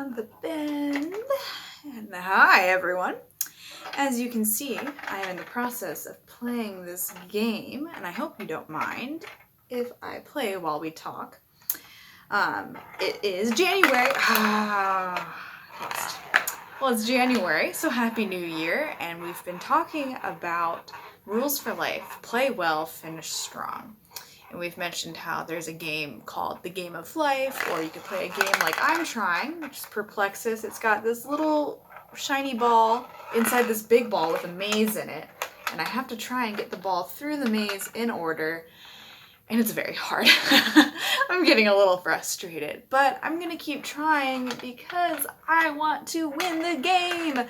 on the bend. And hi everyone. As you can see, I am in the process of playing this game, and I hope you don't mind if I play while we talk. It is January. Well, it's January, so Happy New Year, and we've been talking about rules for life. Play well, finish strong. And we've mentioned how there's a game called The Game of Life, or you could play a game like I'm trying, which is Perplexus. It's got this little shiny ball inside this big ball with a maze in it, and I have to try and get the ball through the maze in order, and it's very hard. I'm getting a little frustrated, but I'm gonna keep trying because I want to win the game.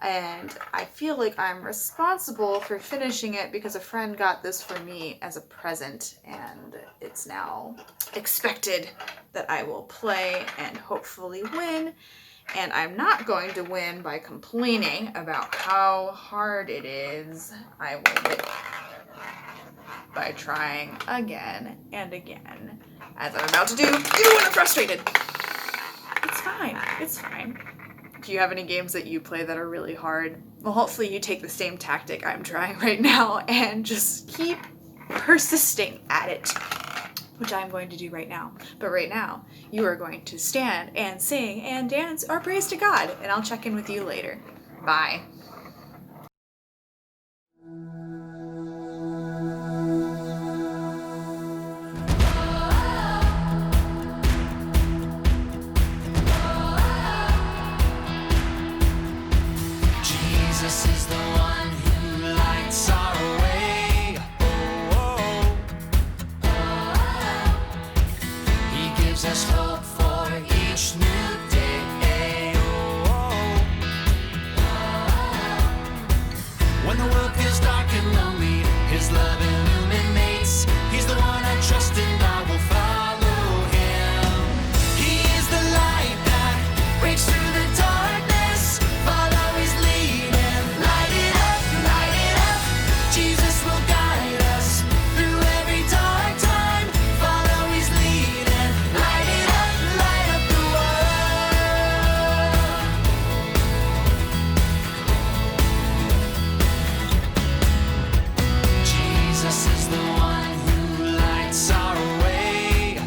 And I feel like I'm responsible for finishing it because a friend got this for me as a present, and it's now expected that I will play and hopefully win. And I'm not going to win by complaining about how hard it is. I will win by trying again and again, as I'm about to do, even when I'm frustrated. It's fine. It's fine. Do you have any games that you play that are really hard? Well, hopefully you take the same tactic I'm trying right now and just keep persisting at it, which I'm going to do right now. But right now, you are going to stand and sing and dance our praise to God, and I'll check in with you later. Bye. Jesus is the one who lights our way. He gives us hope for each new day. When the world feels dark and lonely, His love illuminates. He's the one I trust and I will follow Him. He is the light that breaks through the darkness. Follow His lead and light it up, light it up. Jesus will guide us through every dark time. Follow His lead and light it up the world. Jesus is the one who lights our way.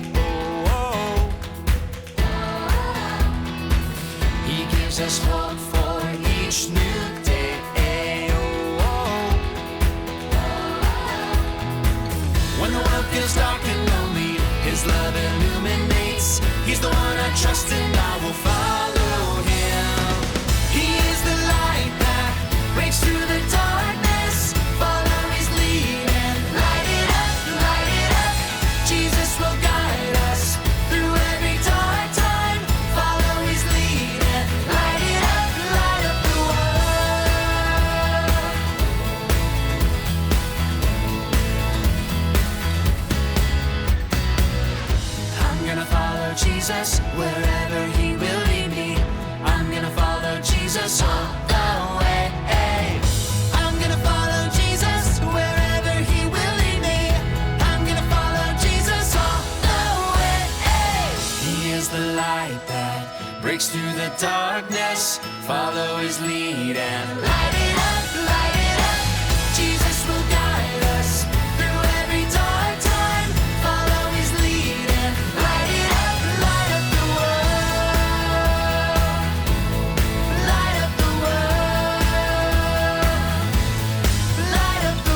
He gives us hope for each new day. When the world feels dark and lonely, His love illuminates. He's the one I trust and I will follow Him. He is the light that breaks through the darkness. Follow His lead and light it up, light it up. Jesus will guide us through every dark time. Follow His lead and light it up the world. I'm gonna follow Jesus wherever He will lead me. I'm gonna follow Jesus all the way. I'm gonna follow Jesus wherever He will lead me. I'm gonna follow Jesus all the way. He is the light that breaks through the darkness. Follow His lead and light it up, light it up. Jesus will guide us through every dark time. Follow His lead and light it up the world. Light up the world. Light up the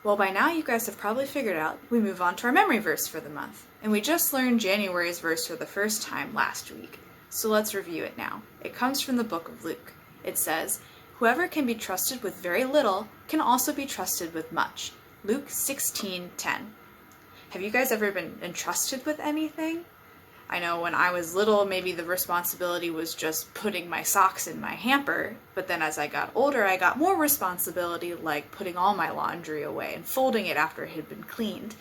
Well, by now you guys have probably figured out we move on to our memory verse for the month. And we just learned January's verse for the first time last week. So let's review it now. It comes from the book of Luke. It says, "Whoever can be trusted with very little can also be trusted with much." Luke 16:10. Have you guys ever been entrusted with anything? I know when I was little, maybe the responsibility was just putting my socks in my hamper, but then as I got older, I got more responsibility, like putting all my laundry away and folding it after it had been cleaned.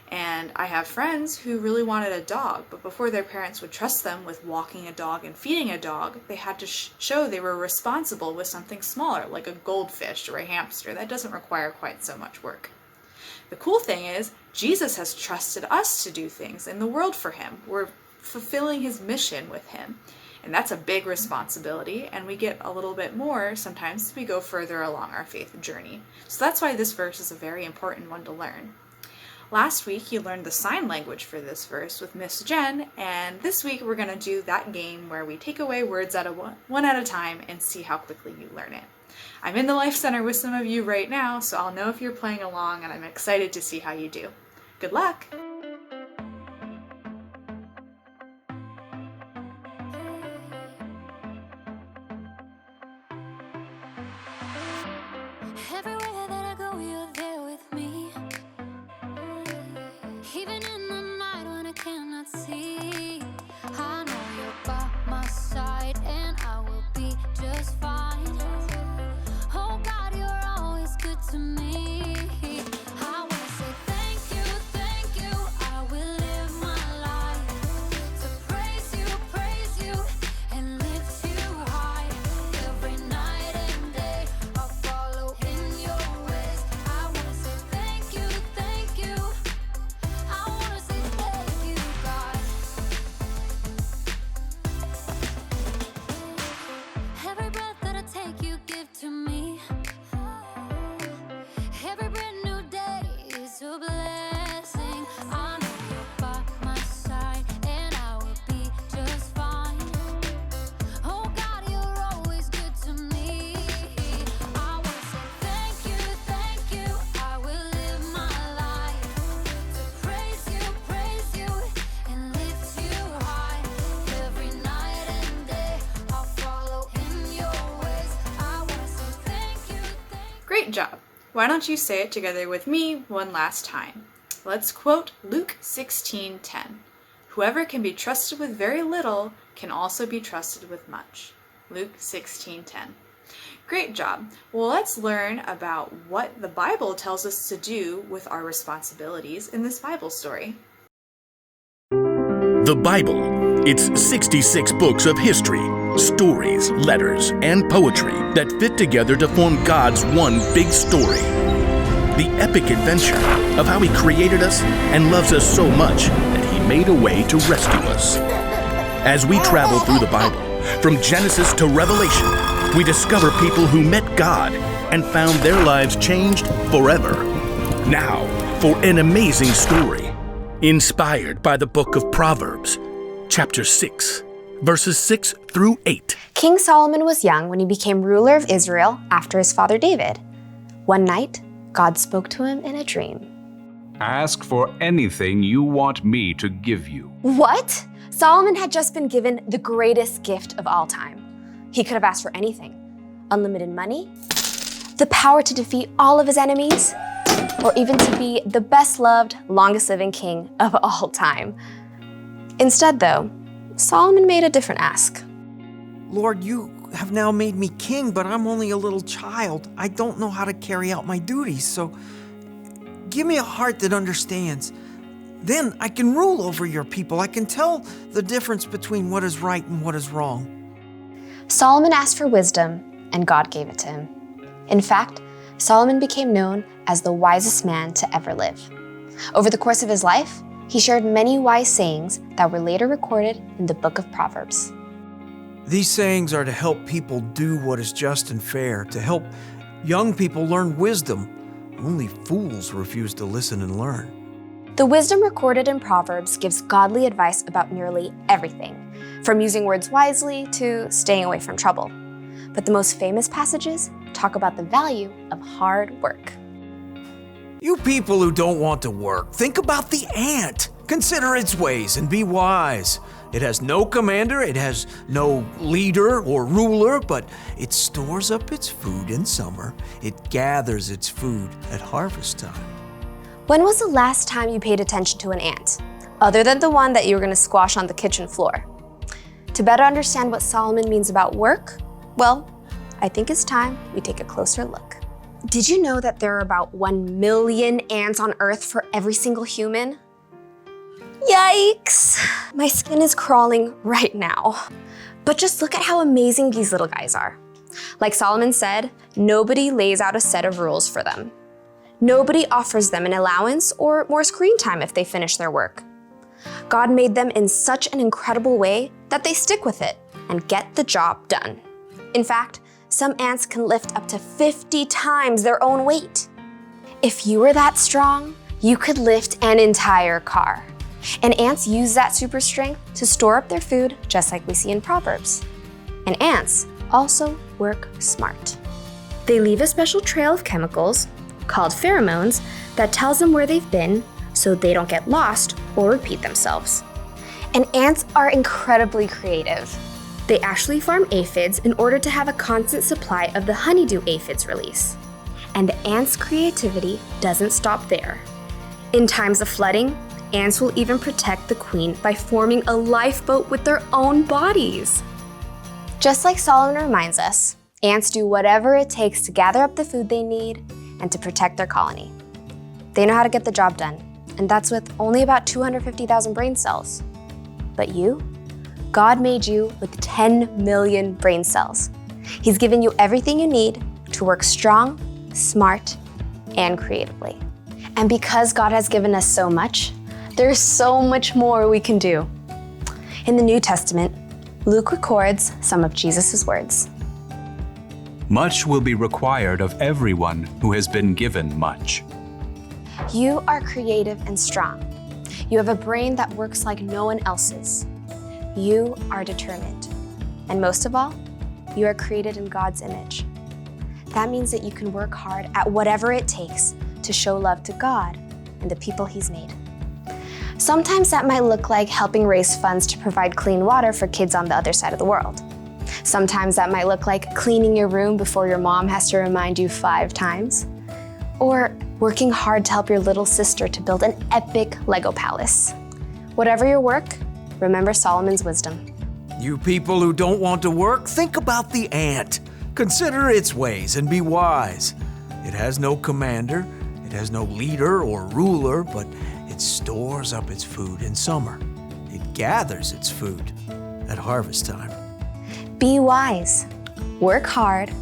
And I have friends who really wanted a dog, but before their parents would trust them with walking a dog and feeding a dog, they had to show they were responsible with something smaller, like a goldfish or a hamster. That doesn't require quite so much work. The cool thing is, Jesus has trusted us to do things in the world for him. We're fulfilling his mission with him. And that's a big responsibility, and we get a little bit more sometimes as we go further along our faith journey. So that's why this verse is a very important one to learn. Last week you learned the sign language for this verse with Miss Jen, and this week we're going to do that game where we take away words one at a time and see how quickly you learn it. I'm in the Life Center with some of you right now, so I'll know if you're playing along, and I'm excited to see how you do. Good luck! Everywhere that I go, you're there with me. Even in the night when I cannot see, I know you're by my side and I will be just fine. Oh God, you're always good to me. I wanna say thank you. I will live my life to praise you, and lift you high. Every night and day, I'll follow in your ways. I wanna say thank you. I wanna say thank you, God. Every breath that I take, you give to me. Every brand new day is a blessing. I know you're by my side and I will be just fine. Oh God, you're always good to me. I wanna say thank you. I will live my life to praise you, and lift you high. Every night and day, I'll follow in your ways. I wanna say thank you. Great job! Why don't you say it together with me one last time? Let's quote Luke 16:10. Whoever can be trusted with very little can also be trusted with much. Luke 16:10. Great job. Well, let's learn about what the Bible tells us to do with our responsibilities in this Bible story. The Bible. It's 66 books of history, stories, letters, and poetry that fit together to form God's one big story. The epic adventure of how He created us and loves us so much that He made a way to rescue us. As we travel through the Bible, from Genesis to Revelation, we discover people who met God and found their lives changed forever. Now, for an amazing story, inspired by the book of Proverbs, chapter 6, verses 6 through 8. King Solomon was young when he became ruler of Israel after his father David. One night, God spoke to him in a dream. Ask for anything you want me to give you. What? Solomon had just been given the greatest gift of all time. He could have asked for anything. Unlimited money, the power to defeat all of his enemies, or even to be the best-loved, longest-living king of all time. Instead, though, Solomon made a different ask. Lord, you have now made me king, but I'm only a little child. I don't know how to carry out my duties, so give me a heart that understands. Then I can rule over your people. I can tell the difference between what is right and what is wrong. Solomon asked for wisdom, and God gave it to him. In fact, Solomon became known as the wisest man to ever live. Over the course of his life, he shared many wise sayings that were later recorded in the book of Proverbs. These sayings are to help people do what is just and fair, to help young people learn wisdom. Only fools refuse to listen and learn. The wisdom recorded in Proverbs gives godly advice about nearly everything, from using words wisely to staying away from trouble. But the most famous passages talk about the value of hard work. You people who don't want to work, think about the ant. Consider its ways and be wise. It has no commander, it has no leader or ruler, but it stores up its food in summer. It gathers its food at harvest time. When was the last time you paid attention to an ant, other than the one that you were going to squash on the kitchen floor? To better understand what Solomon means about work, well, I think it's time we take a closer look. Did you know that there are about 1 million ants on Earth for every single human? Yikes! My skin is crawling right now. But just look at how amazing these little guys are. Like Solomon said, nobody lays out a set of rules for them. Nobody offers them an allowance or more screen time if they finish their work. God made them in such an incredible way that they stick with it and get the job done. In fact, some ants can lift up to 50 times their own weight. If you were that strong, you could lift an entire car. And ants use that super strength to store up their food, just like we see in Proverbs. And ants also work smart. They leave a special trail of chemicals, called pheromones, that tells them where they've been so they don't get lost or repeat themselves. And ants are incredibly creative. They actually farm aphids in order to have a constant supply of the honeydew aphids release. And the ants' creativity doesn't stop there. In times of flooding, ants will even protect the queen by forming a lifeboat with their own bodies. Just like Solomon reminds us, ants do whatever it takes to gather up the food they need and to protect their colony. They know how to get the job done, and that's with only about 250,000 brain cells. But you? God made you with 10 million brain cells. He's given you everything you need to work strong, smart, and creatively. And because God has given us so much, there's so much more we can do. In the New Testament, Luke records some of Jesus' words. Much will be required of everyone who has been given much. You are creative and strong. You have a brain that works like no one else's. You are determined. And most of all, you are created in God's image. That means that you can work hard at whatever it takes to show love to God and the people He's made. Sometimes that might look like helping raise funds to provide clean water for kids on the other side of the world. Sometimes that might look like cleaning your room before your mom has to remind you 5 times. Or working hard to help your little sister to build an epic Lego palace. Whatever your work, remember Solomon's wisdom. You people who don't want to work, think about the ant. Consider its ways and be wise. It has no commander, it has no leader or ruler, but it stores up its food in summer. It gathers its food at harvest time. Be wise. Work hard.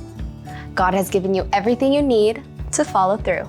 God has given you everything you need to follow through.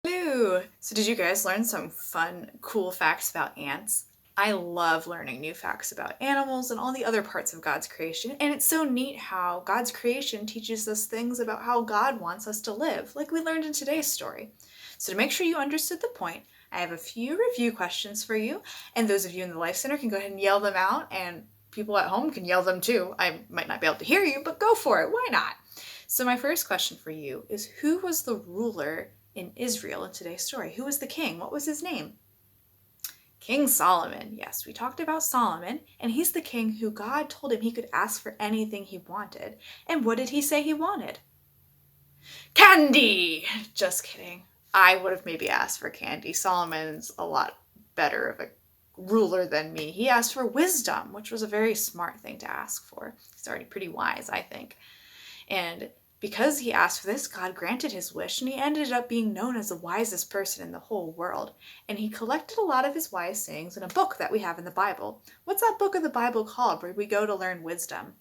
Hello! So did you guys learn some fun, cool facts about ants? I love learning new facts about animals and all the other parts of God's creation, and it's so neat how God's creation teaches us things about how God wants us to live, like we learned in today's story. So to make sure you understood the point, I have a few review questions for you, and those of you in the Life Center can go ahead and yell them out, and people at home can yell them too. I might not be able to hear you, but go for it. Why not? So my first question for you is, who was the ruler in Israel in today's story? Who was the king? What was his name? King Solomon. Yes, we talked about Solomon, and he's the king who God told him he could ask for anything he wanted. And what did he say he wanted? Candy! Just kidding. I would have maybe asked for candy. Solomon's a lot better of a ruler than me. He asked for wisdom, which was a very smart thing to ask for. He's already pretty wise, I think. And because he asked for this, God granted his wish, and he ended up being known as the wisest person in the whole world. And he collected a lot of his wise sayings in a book that we have in the Bible. What's that book of the Bible called where we go to learn wisdom?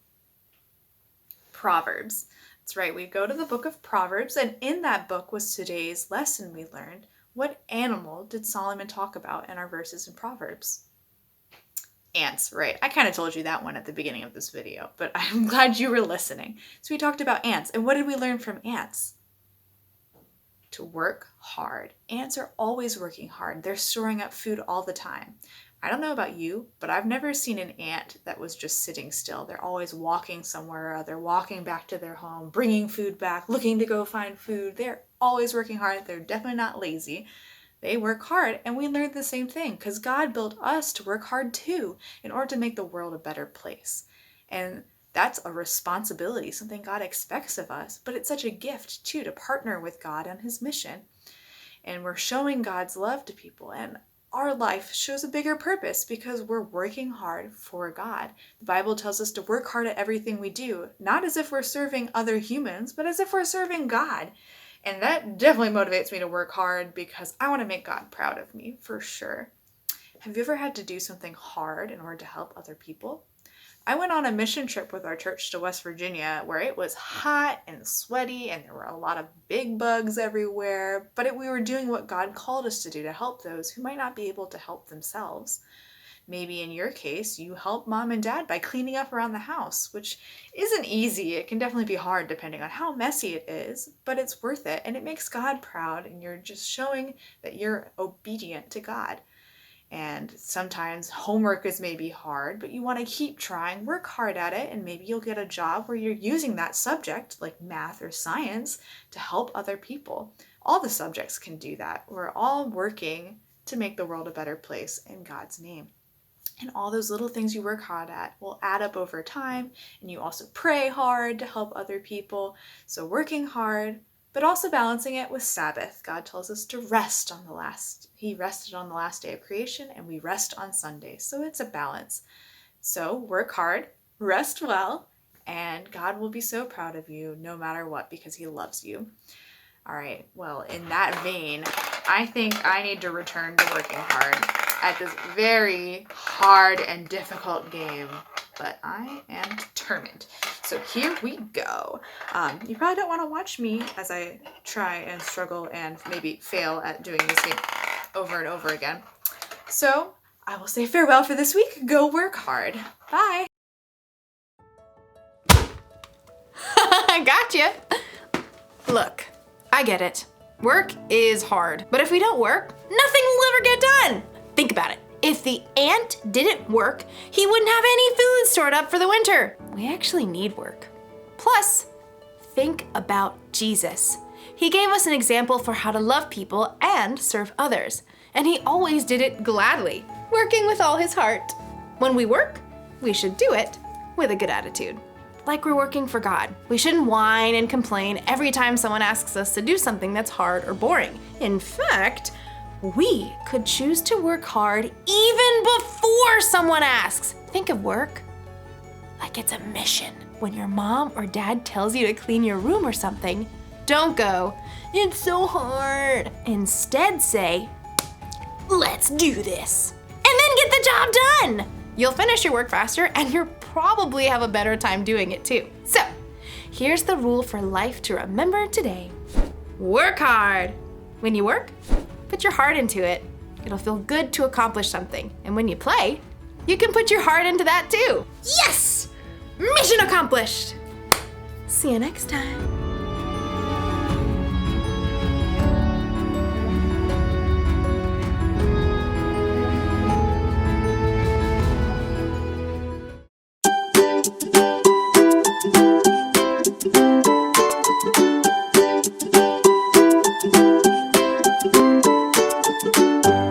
Proverbs. That's right, we go to the book of Proverbs, and in that book was today's lesson we learned. What animal did Solomon talk about in our verses in Proverbs? Ants, right. I kind of told you that one at the beginning of this video, but I'm glad you were listening. So we talked about ants, and what did we learn from ants? To work hard. Ants are always working hard. They're storing up food all the time. I don't know about you, but I've never seen an ant that was just sitting still. They're always walking somewhere or other, walking back to their home, bringing food back, looking to go find food. They're always working hard. They're definitely not lazy. They work hard, and we learned the same thing because God built us to work hard too in order to make the world a better place. And that's a responsibility, something God expects of us, but it's such a gift too to partner with God on his mission. And we're showing God's love to people. And our life shows a bigger purpose because we're working hard for God. The Bible tells us to work hard at everything we do, not as if we're serving other humans, but as if we're serving God. And that definitely motivates me to work hard because I want to make God proud of me, for sure. Have you ever had to do something hard in order to help other people? I went on a mission trip with our church to West Virginia where it was hot and sweaty and there were a lot of big bugs everywhere, but we were doing what God called us to do to help those who might not be able to help themselves. Maybe in your case, you help mom and dad by cleaning up around the house, which isn't easy. It can definitely be hard depending on how messy it is, but it's worth it and it makes God proud and you're just showing that you're obedient to God. And sometimes homework is maybe hard, but you want to keep trying, work hard at it, and maybe you'll get a job where you're using that subject, like math or science, to help other people. All the subjects can do that. We're all working to make the world a better place in God's name. And all those little things you work hard at will add up over time, and you also pray hard to help other people. So working hard, but also balancing it with Sabbath. God tells us to rest on He rested on the last day of creation, and we rest on Sunday. So it's a balance. So work hard, rest well, and God will be so proud of you no matter what because He loves you. All right, well, in that vein, I think I need to return to working hard at this very hard and difficult game, but I am determined. So here we go. You probably don't want to watch me as I try and struggle and maybe fail at doing this game over and over again. So I will say farewell for this week. Go work hard. Bye. I gotcha. Look, I get it. Work is hard, but if we don't work, nothing will ever get done. Think about it. If the ant didn't work, he wouldn't have any food stored up for the winter. We actually need work. Plus, think about Jesus. He gave us an example for how to love people and serve others, and he always did it gladly, working with all his heart. When we work, we should do it with a good attitude, like we're working for God. We shouldn't whine and complain every time someone asks us to do something that's hard or boring. In fact, we could choose to work hard even before someone asks. Think of work like it's a mission. When your mom or dad tells you to clean your room or something, don't go, "It's so hard." Instead say, "Let's do this." And then get the job done. You'll finish your work faster and you'll probably have a better time doing it too. So, here's the rule for life to remember today. Work hard. When you work, put your heart into it. It'll feel good to accomplish something. And when you play, you can put your heart into that too. Yes! Mission accomplished! See you next time.